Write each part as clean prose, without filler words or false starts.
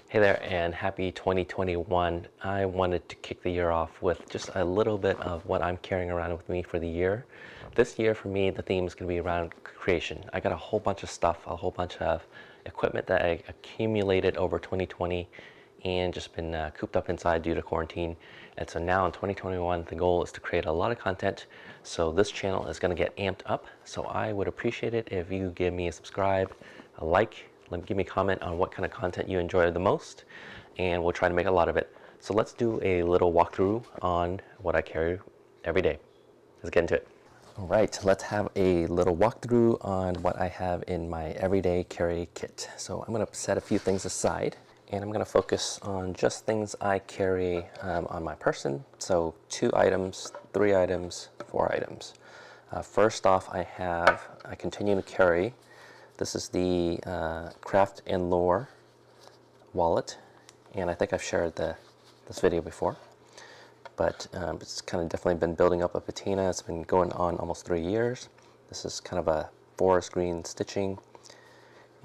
Hey there, and happy 2021. I wanted to kick the year off with just a little bit of what I'm carrying around with me for the year. This year for me, the theme is going to be around creation. I got a whole bunch of stuff, a whole bunch of equipment that I accumulated over 2020 and just been cooped up inside due to quarantine. And so now in 2021, the goal is to create a lot of content. So this channel is going to get amped up. So I would appreciate it if you give me a subscribe, a like, give me a comment on what kind of content you enjoy the most, and we'll try to make a lot of it. So let's do a little walkthrough on what I carry every day. Let's get into it. All right, let's have a little walkthrough on what I have in my everyday carry kit. So I'm going to set a few things aside, and I'm going to focus on just things I carry on my person. So 2 items, 3 items, 4 items. First off, I continue to carry. This is the Craft and Lore wallet, and I think I've shared this video before, but it's kind of definitely been building up a patina. It's been going on almost 3 years. This is kind of a forest green stitching,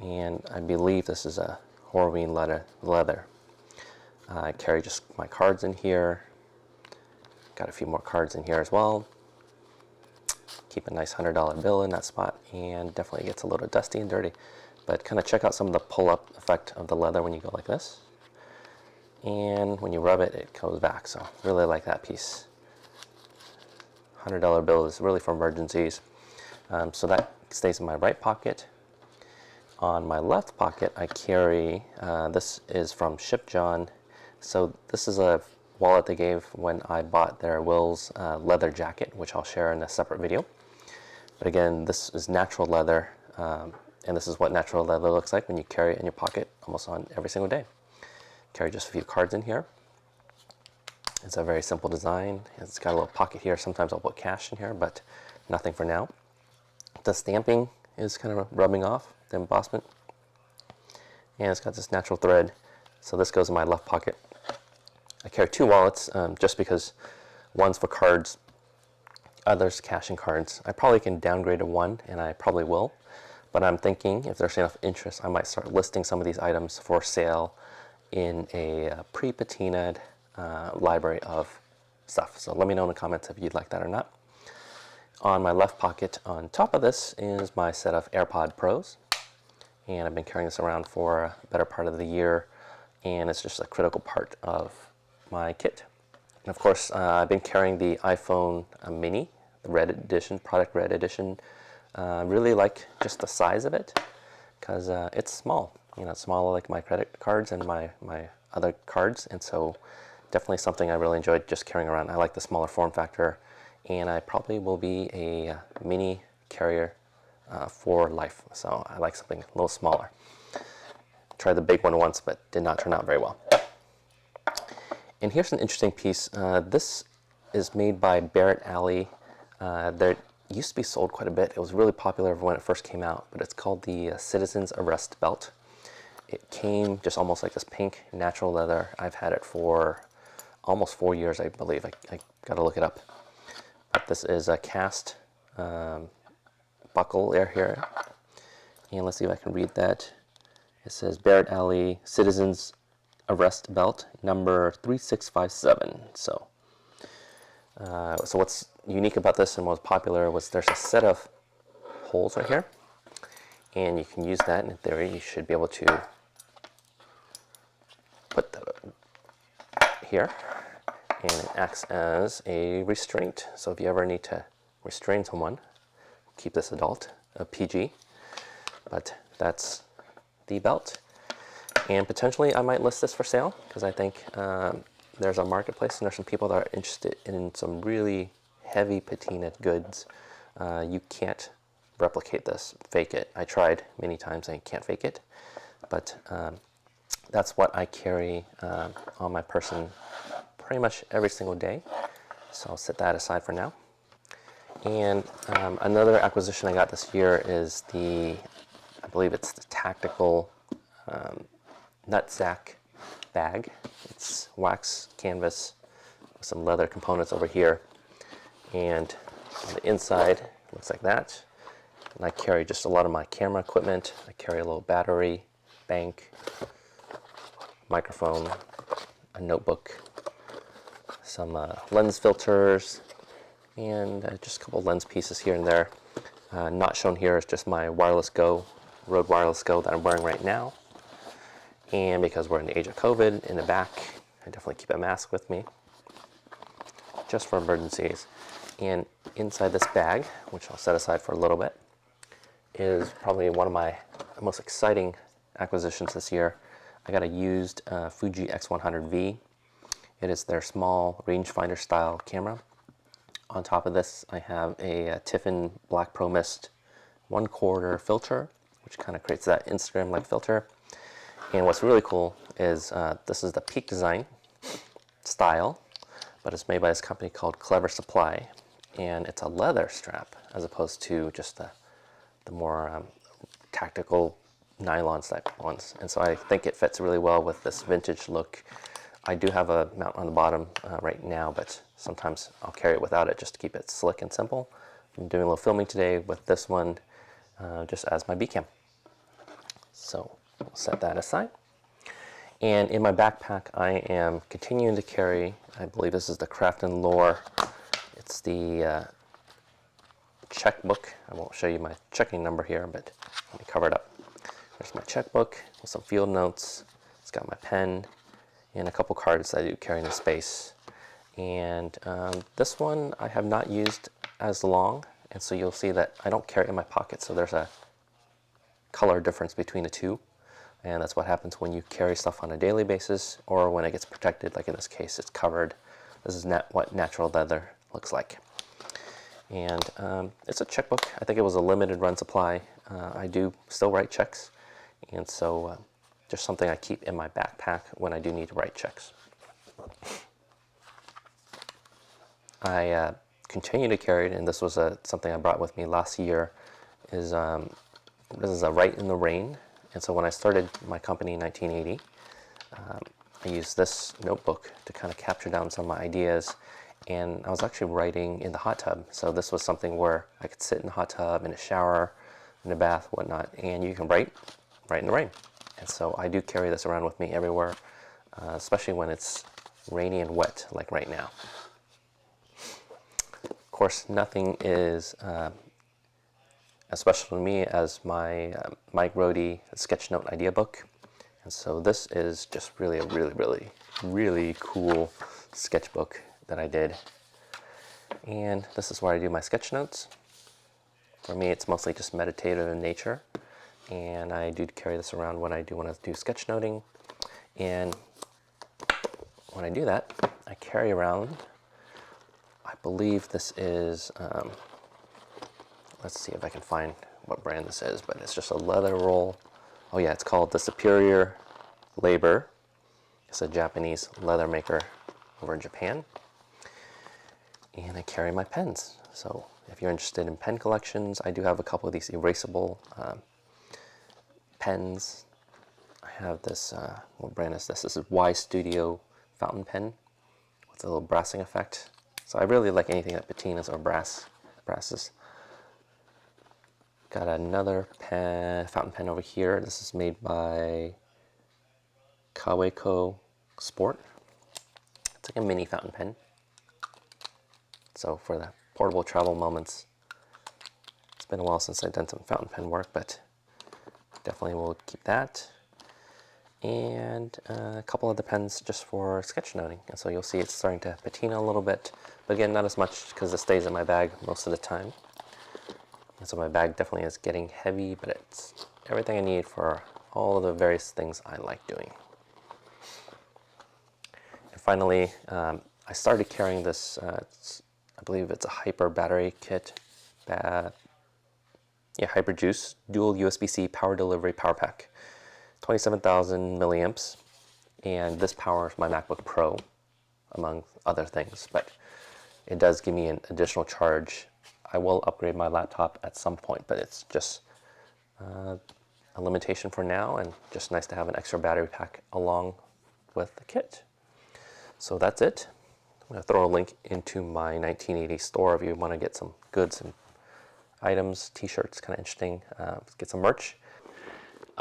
and I believe this is a Hoang leather. I carry just my cards in here. Got a few more cards in here as well. Keep a nice $100 bill in that spot, and definitely gets a little dusty and dirty, but kind of check out some of the pull-up effect of the leather when you go like this, and when you rub it, it goes back. So really like that piece. $100 bill is really for emergencies. So that stays in my right pocket. On my left pocket, I carry, this is from Ship John. So this is a wallet they gave when I bought their Will's leather jacket, which I'll share in a separate video. But again, this is natural leather, and this is what natural leather looks like when you carry it in your pocket almost on every single day. Carry just a few cards in here. It's a very simple design. It's got a little pocket here. Sometimes I'll put cash in here, but nothing for now. The stamping is kind of rubbing off, the embossment. And it's got this natural thread. So this goes in my left pocket. I carry 2 wallets just because one's for cards, others cash and cards. I probably can downgrade to 1, and I probably will, but I'm thinking if there's enough interest, I might start listing some of these items for sale in a pre-patinaed library of stuff. So let me know in the comments if you'd like that or not. On my left pocket on top of this is my set of AirPods Pros, and I've been carrying this around for a better part of the year, and it's just a critical part of my kit. And of course, I've been carrying the iPhone mini, the red edition, product red edition. Really like just the size of it, because it's small. You know, it's smaller like my credit cards and my other cards, and so definitely something I really enjoyed just carrying around. I like the smaller form factor, and I probably will be a mini carrier for life. So I like something a little smaller. Tried the big one once, but did not turn out very well. And here's an interesting piece. This is made by Barrett. They used to be sold quite a bit. It was really popular when it first came out, but it's called the Citizen's Arrest Belt. It came just almost like this pink natural leather. I've had it for almost 4 years, I believe. I got to look it up. But this is a cast buckle here. And let's see if I can read that. It says Barrett Citizen's Arrest Belt number 3657. So what's unique about this and what's popular was there's a set of holes right here, and you can use that. In theory, you should be able to put that here, and it acts as a restraint. So if you ever need to restrain someone, keep this adult, a PG, but that's the belt. And potentially I might list this for sale, because I think there's a marketplace and there's some people that are interested in some really heavy patinaed goods. You can't replicate this, fake it. I tried many times and I can't fake it, but that's what I carry on my person pretty much every single day. So I'll set that aside for now. And another acquisition I got this year is I believe it's the tactical NutSac bag. It's wax canvas with some leather components over here, and on the inside looks like that. And I carry just a lot of my camera equipment. I carry a little battery bank, microphone, a notebook, some lens filters, and just a couple lens pieces here and there. Not shown here is just my Rode Wireless Go that I'm wearing right now. And because we're in the age of COVID, in the back, I definitely keep a mask with me, just for emergencies. And inside this bag, which I'll set aside for a little bit, is probably one of my most exciting acquisitions this year. I got a used Fuji X100V. It is their small rangefinder style camera. On top of this, I have a Tiffen Black Pro Mist 1/4 filter, which kind of creates that Instagram-like filter. And what's really cool is this is the Peak Design style, but it's made by this company called Clever Supply, and it's a leather strap as opposed to just the more tactical nylon type ones. And so I think it fits really well with this vintage look. I do have a mount on the bottom right now, but sometimes I'll carry it without it just to keep it slick and simple. I'm doing a little filming today with this one just as my B cam. So we'll set that aside. And in my backpack, I am continuing to carry, I believe this is the Craft & Lore. It's the checkbook. I won't show you my checking number here, but let me cover it up. There's my checkbook with some field notes. It's got my pen and a couple cards that I do carry in the space. And this one I have not used as long, and so you'll see that I don't carry it in my pocket, so there's a color difference between the two. And that's what happens when you carry stuff on a daily basis or when it gets protected, like in this case, it's covered. This is what natural leather looks like. And it's a checkbook. I think it was a limited run supply. I do still write checks, and so just something I keep in my backpack when I do need to write checks. I continue to carry it, and this was something I brought with me last year, is this is a Rite in the Rain. And so when I started my company in 1980, I used this notebook to kind of capture down some of my ideas, and I was actually writing in the hot tub. So this was something where I could sit in the hot tub, in a shower, in a bath, whatnot, and you can write in the rain. And so I do carry this around with me everywhere, especially when it's rainy and wet, like right now. Of course, nothing is as special to me as my Mike Rohde Sketchnote Ideabook. And so this is just really a really cool sketchbook that I did. And this is where I do my sketch notes. For me, it's mostly just meditative in nature. And I do carry this around when I do want to do sketchnoting. And when I do that, I carry around, I believe this is, let's see if I can find what brand this is, but it's just a leather roll. Oh yeah, it's called the Superior Labor. It's a Japanese leather maker over in Japan. And I carry my pens. So if you're interested in pen collections, I do have a couple of these erasable pens. I have this, what brand is this? This is Y Studio fountain pen with a little brassing effect. So I really like anything that patinas or brasses. Got another fountain pen over here. This is made by Kaweco Sport. It's like a mini fountain pen. So for the portable travel moments, it's been a while since I've done some fountain pen work, but definitely will keep that. And a couple of the pens just for sketchnoting. And so you'll see it's starting to patina a little bit, but again, not as much because it stays in my bag most of the time. And so my bag definitely is getting heavy, but it's everything I need for all of the various things I like doing. And finally, I started carrying this, I believe it's a Hyper battery kit. Hyperjuice dual USB-C power delivery power pack. 27,000 milliamps, and this powers my MacBook Pro, among other things, but it does give me an additional charge. I will upgrade my laptop at some point, but it's just a limitation for now, and just nice to have an extra battery pack along with the kit. So that's it. I'm going to throw a link into my 1980 store if you want to get some goods and items, t-shirts, kind of interesting, get some merch.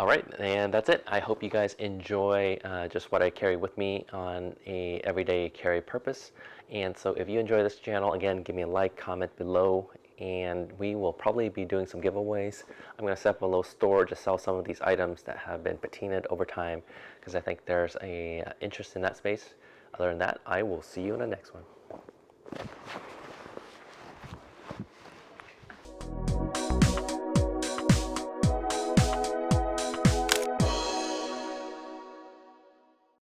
All right, and that's it. I hope you guys enjoy just what I carry with me on a everyday carry purpose. And so if you enjoy this channel, again, give me a like, comment below, and we will probably be doing some giveaways. I'm going to set up a little store to sell some of these items that have been patinaed over time, because I think there's a interest in that space. Other than that, I will see you in the next one.